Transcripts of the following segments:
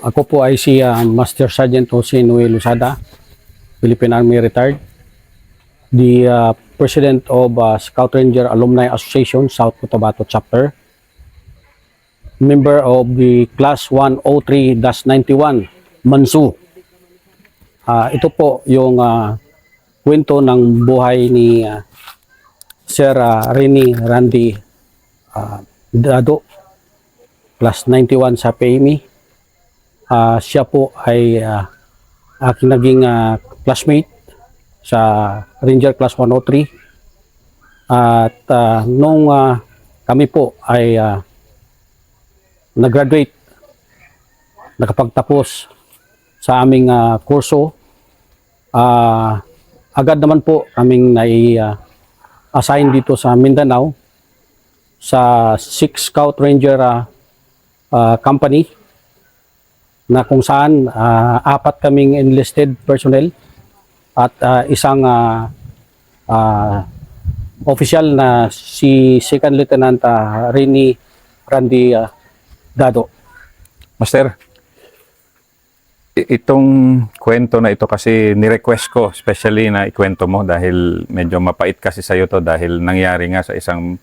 Ako po ay si Master Sergeant Jose Noel Lusada, Philippine Army retired, the President of Scout Ranger Alumni Association, South Cotabato Chapter, member of the Class 103-91, Mansu. Ito po yung kwento ng buhay ni Sir Rene Randy Dado, Class 91 sa PME. Siya po ay aking naging classmate sa Ranger Class 103 at nung kami po ay nag-graduate, nakapagtapos sa aming kurso, agad naman po kaming assign dito sa Mindanao sa 6 Scout Ranger Company, na kung saan 4 kaming enlisted personnel at isang official na si Second Lieutenant Rene Randy Dado. Master, itong kwento na ito kasi ni-request ko, especially na ikwento mo dahil medyo mapait kasi sa'yo to dahil nangyari nga sa isang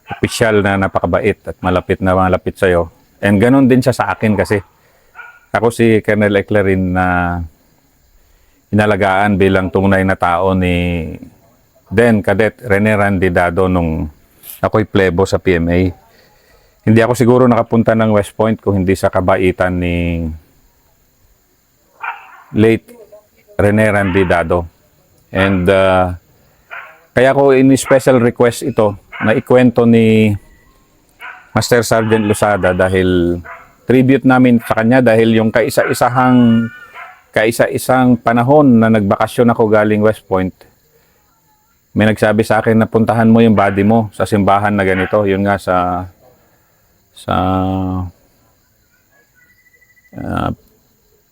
opisyal na napakabait at malapit sa'yo. And ganun din siya sa akin kasi. Ako si Colonel Eclerin na inalagaan bilang tunay na tao ni then Cadet Rene Randy Dado nung ako'y plebo sa PMA. Hindi ako siguro nakapunta ng West Point kung hindi sa kabaitan ni late Rene Randy Dado. And kaya ko in-special request ito na ikwento ni Master Sergeant Lusada dahil tribute namin sa kanya dahil yung kaisa-isang panahon na nagbakasyon ako galing West Point, may nagsabi sa akin na puntahan mo yung body mo sa simbahan na ganito. Yun nga sa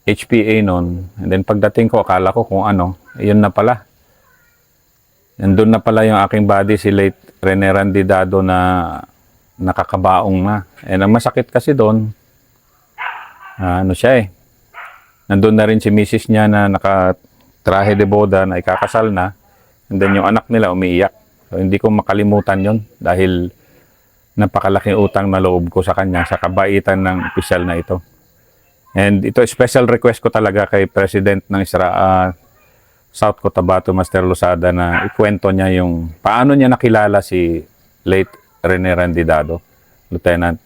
HPA noon. And then pagdating ko, akala ko kung ano, yun na pala. Nandun na pala yung aking body, si late Rene Randy Dado na nakakabaong na. And ang masakit kasi doon, ano siya nandun na rin si misis niya na nakatrahe de boda na ikakasal na, and then yung anak nila umiiyak. So hindi ko makalimutan yon dahil napakalaking utang na loob ko sa kanya sa kabaitan ng opisyal na ito. And ito special request ko talaga kay President ng South Cotabato, Master Lusada, na ikwento niya yung paano niya nakilala si late Rene Randy Dado, Lieutenant.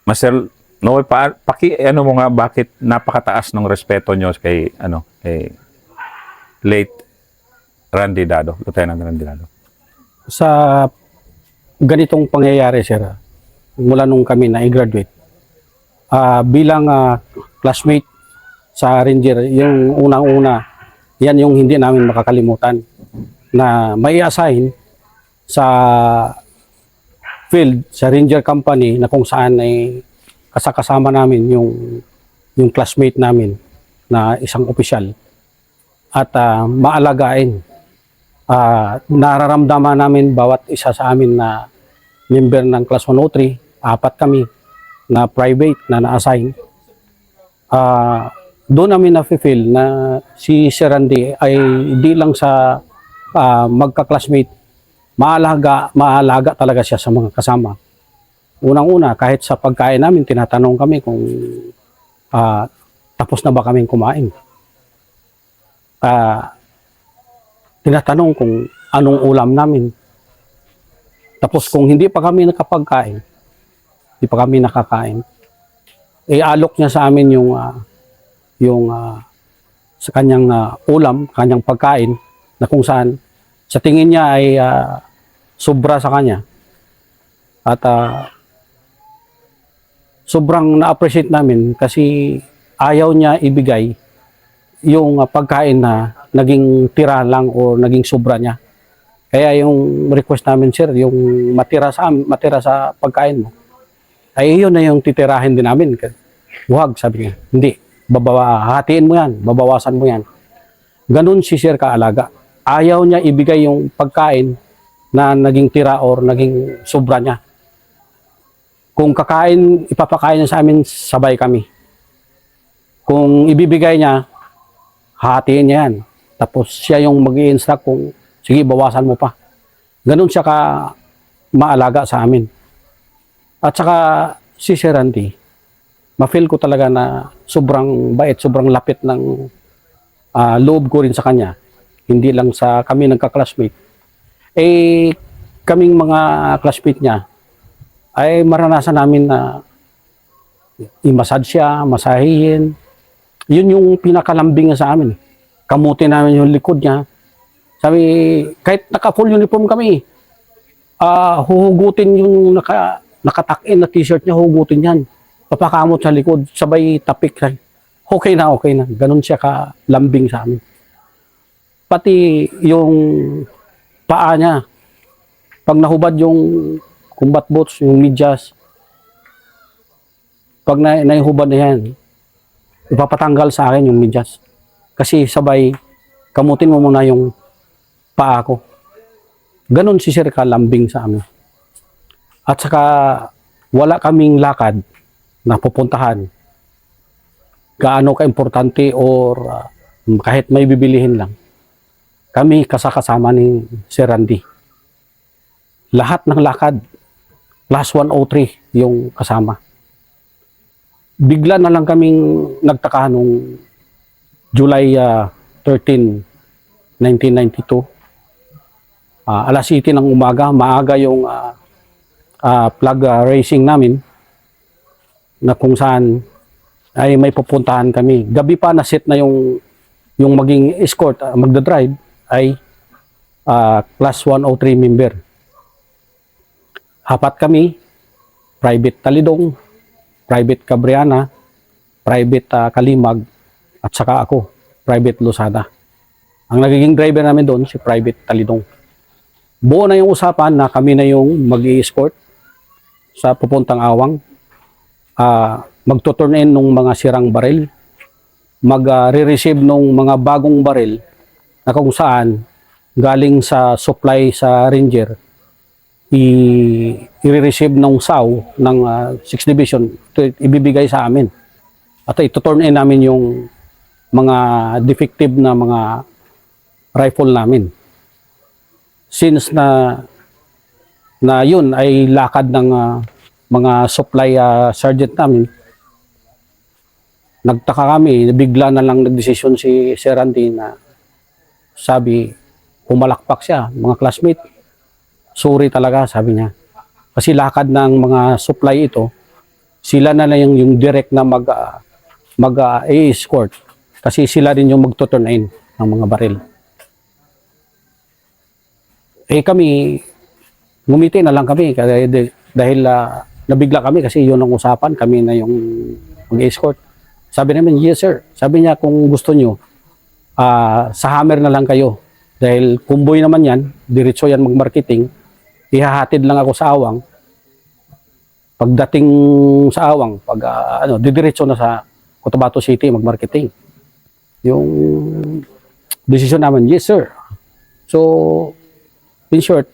Master no, ano mo nga bakit napakataas ng respeto nyo kay late Randy Dado, Lieutenant Randy Dado? Sa ganitong pangyayari, sir, mula nung kami na i-graduate, bilang classmate sa Ranger, yung unang-una, yan yung hindi namin makakalimutan, na may assign sa field, sa Ranger Company, na kung saan ay kasama namin yung classmate namin na isang opisyal at maalagain. Nararamdaman namin bawat isa sa amin na member ng Class 103, 4 kami na private na na-assign. Doon namin na-feel na si Sir Randy ay di lang sa magka-classmate, maalaga talaga siya sa mga kasama. Unang-una, kahit sa pagkain namin, tinatanong kami kung tapos na ba kaming kumain. Tinatanong kung anong ulam namin. Tapos kung hindi pa kami nakapagkain, hindi pa kami nakakain, alok niya sa amin yung sa kanyang ulam, kanyang pagkain, na kung saan sa tingin niya ay sobra sa kanya. At sobrang na-appreciate namin kasi ayaw niya ibigay yung pagkain na naging tira lang o naging sobra niya. Kaya yung request namin, sir, yung matira sa pagkain mo, ay yun na yung titirahin din namin. Huwag, sabi niya. Hindi. Hatiin mo yan. Babawasan mo yan. Ganun si sir kaalaga. Ayaw niya ibigay yung pagkain na naging tira or naging sobra niya. Kung kakain, ipapakain niya sa amin, sabay kami. Kung ibibigay niya, hatiin niya yan. Tapos siya yung mag-i-instruct kung, sige, bawasan mo pa. Ganun siya ka maalaga sa amin. At saka si Sir Randy, ma-feel ko talaga na sobrang bait, sobrang lapit ng loob ko rin sa kanya. Hindi lang sa kami nagka-classmate. Eh, kaming mga classmate niya, ay maranasan namin na i-massage siya, masahihin. Yun yung pinakalambing niya sa amin. Kamuti namin yung likod niya. Sabi, kahit naka-full uniform kami, huhugutin yung nakatakin na t-shirt niya, huhugutin yan. Papakamot sa likod, sabay tapik. Okay na, okay na. Ganun siya kalambing sa amin. Pati yung paa niya, pag nahubad yung combat boots, yung medyas, pag naihubad na yan, ipapatanggal sa akin yung medyas. Kasi sabay, kamutin mo muna yung paa ko. Ganon si Sir kalambing sa amin. At saka, wala kaming lakad na pupuntahan. Gaano ka-importante or kahit may bibilihin lang. Kami kasakasama ni Sir Randy. Lahat ng lakad, plus 103 yung kasama. Bigla na lang kaming nagtaka nung July 13, 1992. Alas 7 ng umaga, maaga yung flag racing namin na kung saan ay may pupuntahan kami. Gabi pa na set na yung maging escort, magdadrive ay class 103 member. Apat kami, private Talidong, private Cabriana, private Kalimag, at saka ako, private Losada. Ang nagiging driver namin doon, si private Talidong. Buo na yung usapan na kami na yung mag-i-escort sa pupuntang Awang. Magto-turn in nung mga sirang baril, mag-re-receive nung mga bagong baril na kung saan galing sa supply sa Ranger, i-receive ng SAW ng 6th Division, ibibigay sa amin. At ito-turn in namin yung mga defective na mga rifle namin. Since na yun ay lakad ng mga supply sergeant namin, nagtaka kami, bigla na lang nagdesisyon si Sir Randy na sabi, pumalakpak siya, mga classmate. Sorry talaga, sabi niya. Kasi lakad ng mga supply ito, sila na lang yung direct na mag-escort. Kasi sila rin yung magto-turn in ng mga baril. Eh kami, ngumiti na lang kami dahil nabigla kami kasi yun ang usapan, kami na yung mag-escort. Sabi namin, yes sir. Sabi niya, kung gusto nyo, sa Hammer na lang kayo. Dahil kumboy naman yan, diretso yan mag-marketing, ihahatid lang ako sa Awang. Pagdating sa Awang, didiretso na sa Cotabato City mag-marketing. Yung decision naman, yes sir. So, in short,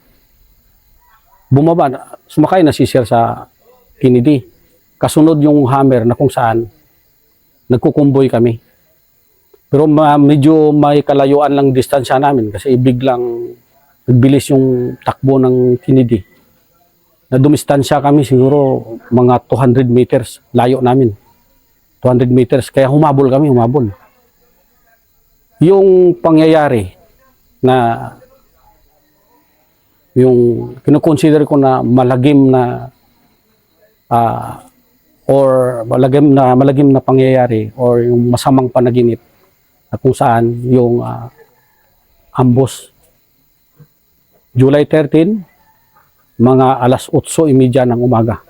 sumakay na si Sir sa Kennedy. Kasunod yung Hammer na kung saan nagkukumboy kami. Pero medyo may kalayuan lang distansya namin kasi biglang nagbilis yung takbo ng Kennedy. Na dumistansya kami siguro mga 200 meters layo namin. 200 meters. Kaya humabol kami. Yung pangyayari na yung kinoconsider ko na malagim na malagim na pangyayari or yung masamang panaginip na kung saan yung ambush July 13 mga alas 8:30 ng umaga.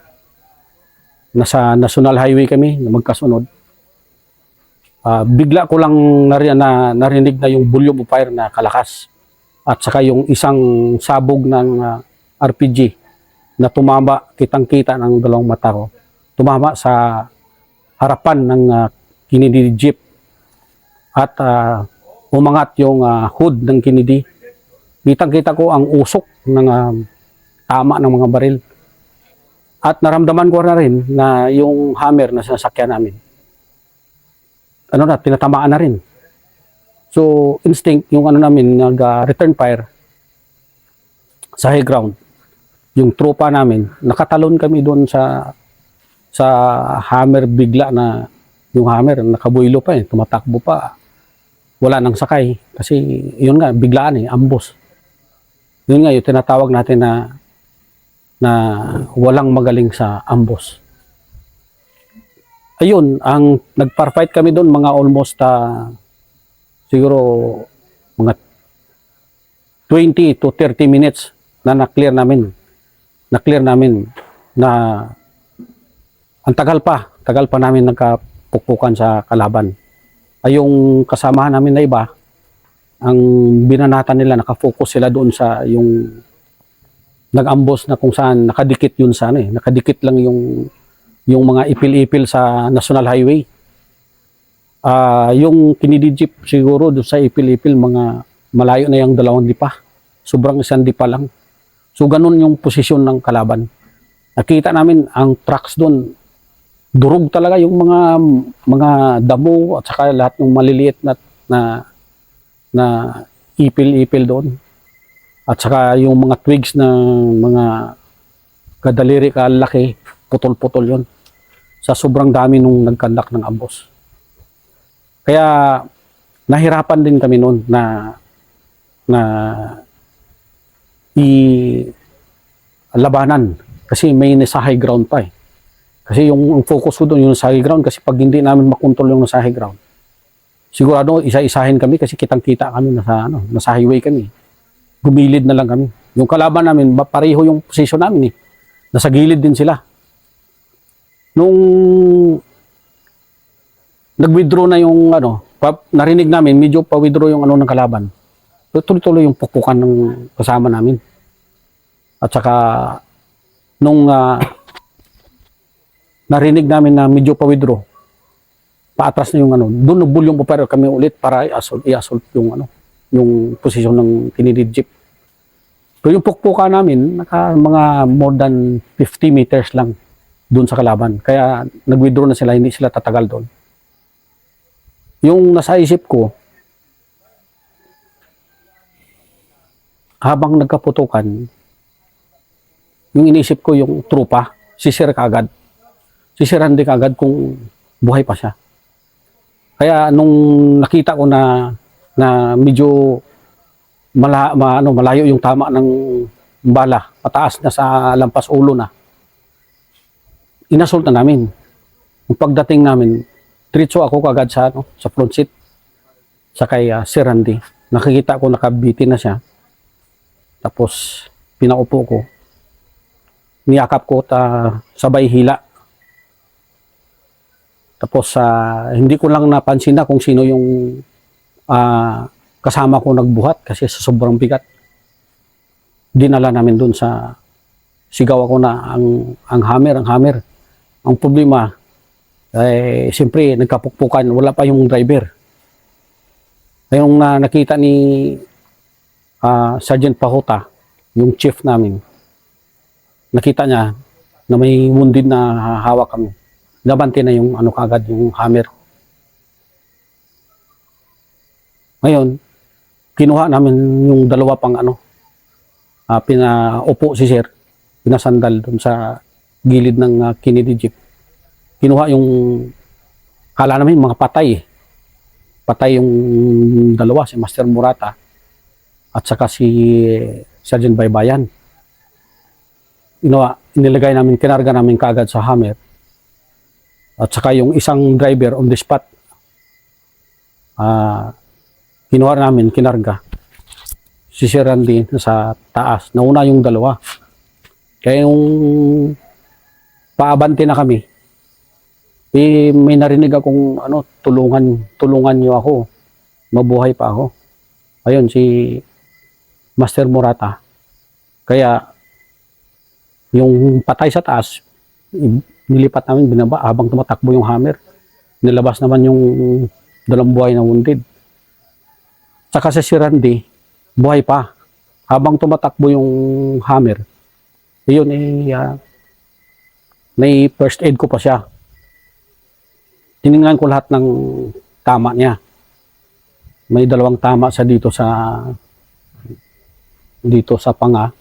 Nasa National Highway kami na magkasunod. Bigla ko lang narinig na yung volume of fire na kalakas. At saka yung isang sabog ng RPG na tumama, kitang-kita ng dalawang mata ko. Tumama sa harapan ng Kennedy Jeep. At umangat yung hood ng Kennedy. Kitang-kita ko ang usok ng tama ng mga baril. At naramdaman ko na rin na yung hammer na sinasakyan namin, tinatamaan na rin. So, instinct, yung namin, nag-return fire sa high ground. Yung tropa namin, nakatalon kami doon sa hammer bigla na yung hammer, nakabuilo pa tumatakbo pa. Wala nang sakay. Kasi, yun nga, biglaan ambos. Yun nga, yung tinatawag natin na walang magaling sa ambos. Ayun, ang nagpar-fight kami doon mga almost siguro mga 20 to 30 minutes na na-clear namin. Na-clear namin na ang tagal pa namin nagkapukpukan sa kalaban. Ay yung kasamahan namin na iba, ang binanatan nila, nakafocus sila doon sa yung nag-ambos na kung saan nakadikit yun sa nakadikit lang yung mga ipil-ipil sa National Highway. Yung kinidijip siguro doon sa ipil-ipil, mga malayo na yung 2 dipa. Sobrang 1 dipa lang. So ganun yung posisyon ng kalaban. Nakita namin ang trucks doon, durog talaga yung mga damo at saka lahat ng maliliit na ipil-ipil doon. At saka yung mga twigs ng mga kadaliri kalaki, putol-putol yun. Sa sobrang dami nung nagkandak ng ambos. Kaya nahirapan din kami noon na labanan kasi may nasa high ground pa Kasi yung focus ko doon yung sa high ground, kasi pag hindi namin makontrol yung nasa high ground, sigurado isa-isahin kami kasi kitang-kita kami nasa highway kami. Gumilid na lang kami. Yung kalaban namin, pareho yung position namin Nasa gilid din sila. Nung nag-withdraw na yung narinig namin, medyo pa-withdraw yung ng kalaban. Tuloy-tuloy yung pukpukan ng kasama namin. At saka nung narinig namin na medyo pa-withdraw, paatras na yung doon nagbulyong pa pero kami ulit para i-assault yung posisyon ng kinidid jeep. Pero yung pukpukan namin, mga more than 50 meters lang doon sa kalaban. Kaya nag-withdraw na sila, hindi sila tatagal doon. Yung nasa isip ko, habang nagkaputukan, yung inisip ko yung trupa, sisir kaagad. Sisiran din kaagad kung buhay pa siya. Kaya nung nakita ko na medyo malayo yung tama ng bala, pataas na sa lampas ulo na, inassault na namin. Yung pagdating namin, diretso ako kagad sa front seat sa kay Sir Randy. Nakikita ko nakabiti na siya. Tapos pinaupo ko. Niyakap ko sabay hila. Tapos hindi ko lang napansin na kung sino yung kasama ko nagbuhat kasi sa sobrang bigat. Dinala namin dun sigaw ako na ang hammer. Ang problema, siyempre nagkapukpukan, wala pa yung driver. Yung nakita ni Sergeant Pahota, yung chief namin, nakita niya na may wounded na hawak kami. Nabante na yung kagad yung hammer. Ngayon, kinuha namin yung 2 pang pinaupo si Sir, pinasandal dun sa gilid ng Kennedy Jeep. Kinuha yung, kala namin mga patay. Patay yung 2, si Master Murata at saka si Sergeant Baybayan. Inilagay namin, kinarga namin kaagad sa hammer. At saka yung isang driver on the spot, kinuha namin, kinarga. Si Sir Randy sa taas. Nauna yung 2. Kaya yung paabante na kami, may narinig akong tulungan niyo ako. Mabuhay pa ako. Ayun, si Master Murata. Kaya yung patay sa taas, nilipat namin, binaba habang tumatakbo yung hammer. Nilabas naman yung 2 buhay na wounded. Saka si Randy, buhay pa. Habang tumatakbo yung hammer, yun may first aid ko pa siya. Tiningnan ko lahat ng tama niya. May 2 tama sa dito sa panga.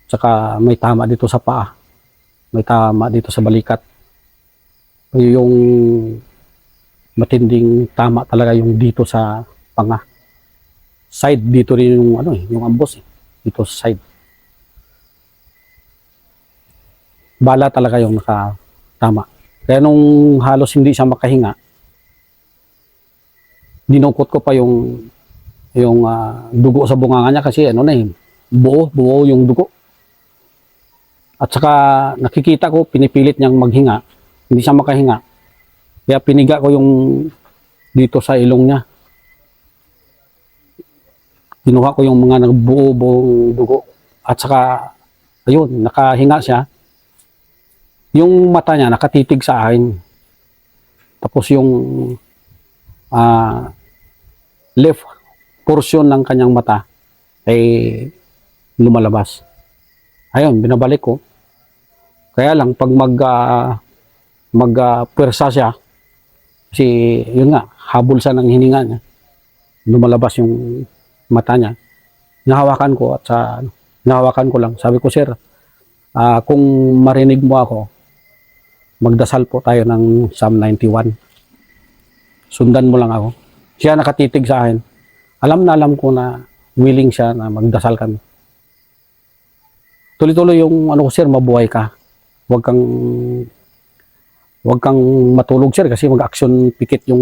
Tsaka may tama dito sa paa. May tama dito sa balikat. Yung matinding tama talaga yung dito sa panga. Side dito rin yung yung ambos dito sa side. Bala talaga yung nakatama. Kaya nung halos hindi siya makahinga, dinukot ko pa yung dugo sa bunganga niya kasi buo yung dugo. At saka nakikita ko pinipilit niyang maghinga, hindi siya makahinga. Kaya piniga ko yung dito sa ilong niya. Kinuha ko yung mga buong dugo. At saka ayun, nakahinga siya. Yung mata niya nakatitig sa akin. Tapos yung left portion ng kanyang mata ay lumalabas. Ayun, binabalik ko. Kaya lang pag pwersa siya, kasi yun nga, habol siya ng hininga niya, lumalabas yung mata niya. Nahawakan ko nahawakan ko lang. Sabi ko, sir, kung marinig mo ako, magdasal po tayo ng Psalm 91. Sundan mo lang ako. Siya nakatitig sa akin. Alam na alam ko na willing siya na magdasal kami. Tuloy-tuloy yung ko, sir, mabuhay ka. Huwag kang matulog, sir, kasi mag-action pikit yung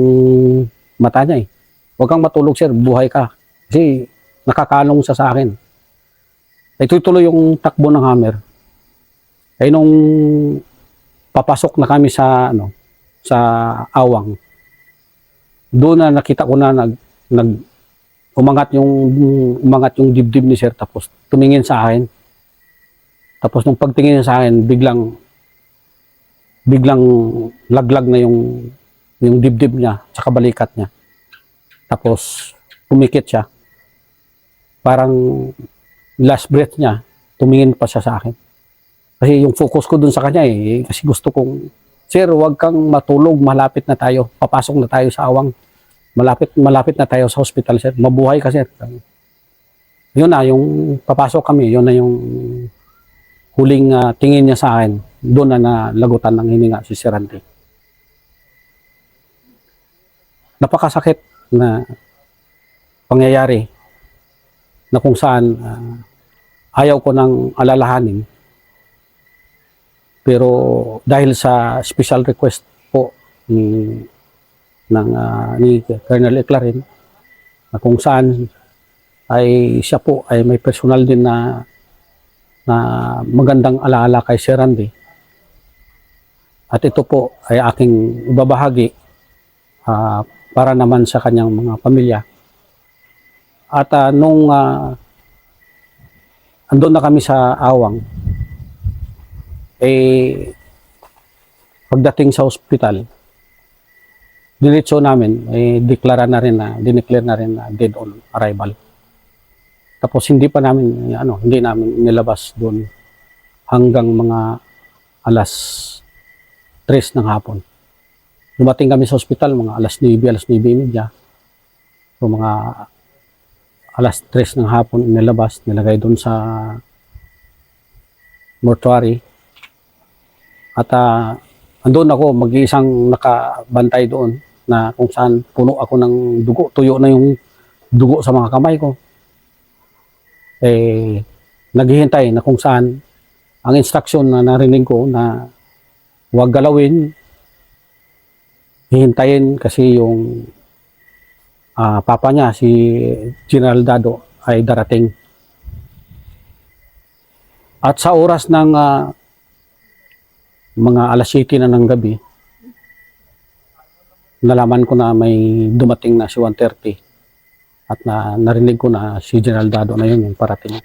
mata niya eh. Huwag kang matulog, sir, buhay ka. Kasi nakakalong sa akin. Ay tuloy yung takbo ng hammer. Ay nung papasok na kami sa awang, doon na nakita ko na umangat yung dibdib ni sir, tapos tumingin sa akin. Tapos nung pagtingin niya sa akin, biglang laglag na yung dibdib niya sa balikat niya. Tapos pumikit siya. Parang last breath niya, tumingin pa siya sa akin. Kasi yung focus ko dun sa kanya kasi gusto kong, sir, huwag kang matulog, malapit na tayo. Papasok na tayo sa awang. Malapit na tayo sa hospital, sir. Mabuhay ka, sir. Yun na, yung papasok kami, yun na yung huling tingin niya sa akin. Doon na nalagutan ng hininga si Sir Randy. Napakasakit na pangyayari na kung saan ayaw ko nang alalahanin. Pero dahil sa special request po ni Colonel Eclarin, na kung saan ay siya po ay may personal din na magandang alaala kay Sir Randy. At ito po ay aking ibabahagi para naman sa kanyang mga pamilya. At nung andun na kami sa awang, pagdating sa ospital, diretso namin, dineclare na rin na dead on arrival. Tapos hindi namin nilabas doon hanggang mga alas 3 ng hapon. Dumating kami sa ospital mga alas 9:30. So mga alas 3 ng hapon nilagay doon sa mortuary. At andun ako, mag-iisang nakabantay doon na kung saan puno ako ng dugo. Tuyo na yung dugo sa mga kamay ko. Naghihintay na kung saan ang instruction na narinig ko na huwag galawin, hihintayin kasi yung papa niya, si General Dado, ay darating. At sa oras ng mga alas 7 na ng gabi, nalaman ko na may dumating na si 1:30 at narinig ko na si General Dado na yun yung parating.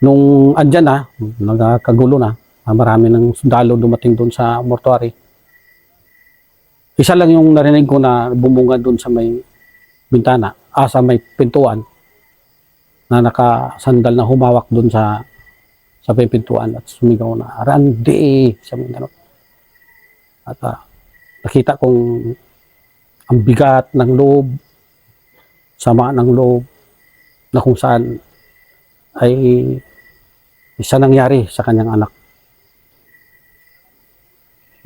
Nung andyan na, nagkagulo na, marami ng sundalo dumating doon sa mortuary. Isa lang yung narinig ko na bumungad doon sa may bintana, sa may pintuan, na nakasandal na humawak doon sa sa may pintuan at sumigaw na, Randy! Sabi na, at nakita kong ang bigat ng loob, sama ng loob, na kung saan ay isa nangyari sa kanyang anak.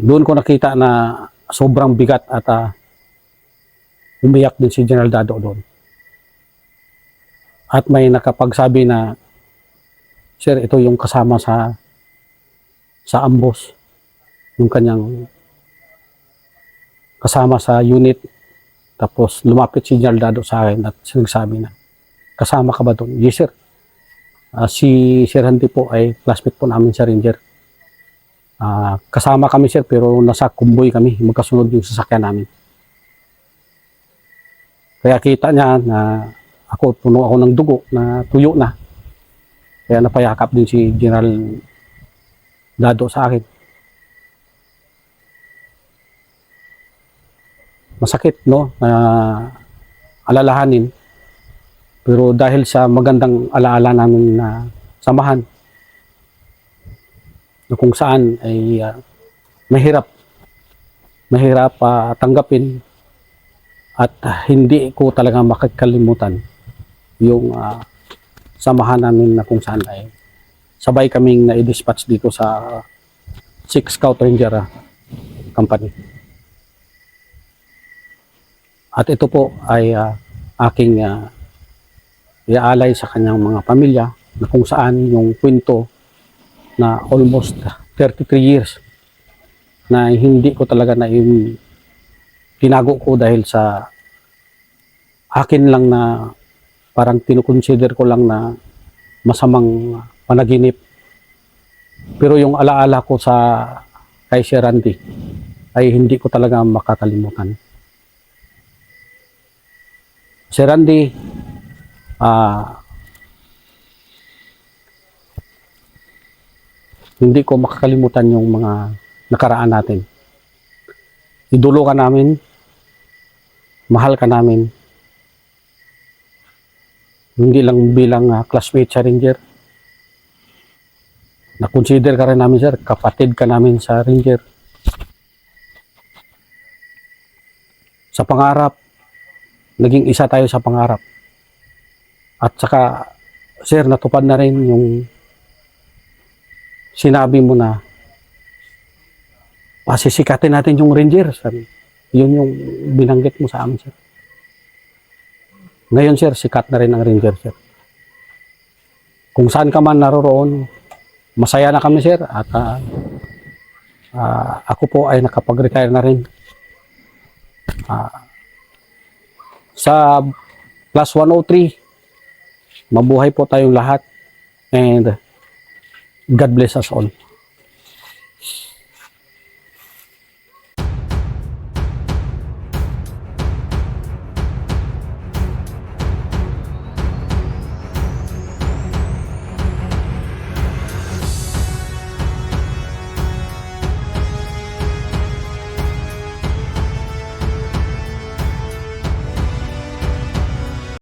Doon ko nakita na sobrang bigat at umiyak din si General Dado doon. At may nakapagsabi na, sir, ito yung kasama sa ambos, yung kanyang kasama sa unit. Tapos lumapit si General Dado sa akin at sinagsabi na, kasama ka ba doon? Yes, sir. Si Sir Randy po ay classmate po namin sa Ranger. Kasama kami, sir, pero nasa kumboy kami, magkasunod yung sasakyan namin. Kaya kita niya na puno ako ng dugo na tuyo na. Kaya napayakap din si General Dado sa akin. Masakit, no? Alalahanin. Pero dahil sa magandang alaala namin na samahan, na kung saan ay mahirap tanggapin at hindi ko talaga makakalimutan yung samahan namin na kung saan ay sabay kaming na-dispatch dito sa 6 Scout Ranger Company. At ito po ay aking iaalay sa kanyang mga pamilya na kung saan yung kwento na almost 33 years na hindi ko talaga na tinago ko dahil sa akin lang na parang tinukonsider ko lang na masamang panaginip. Pero yung alaala ko sa kay Sir Randy ay hindi ko talaga makakalimutan. Sir Randy, hindi ko makakalimutan yung mga nakaraan natin. Idolo ka namin, mahal ka namin, hindi lang bilang classmate sa Ranger. Na-consider ka rin namin, sir, kapatid ka namin sa Ranger. Sa pangarap, naging isa tayo sa pangarap. At saka, sir, natupad na rin yung sinabi mo na pasisikatin natin yung Ranger. Sabi, yun yung binanggit mo sa amin, sir. Ngayon, sir, sikat na rin ang Ranger, sir. Kung saan ka man naroroon, masaya na kami, sir. At ako po ay nakapag-retire na rin. Sa Plus 103, mabuhay po tayong lahat. And God bless us all.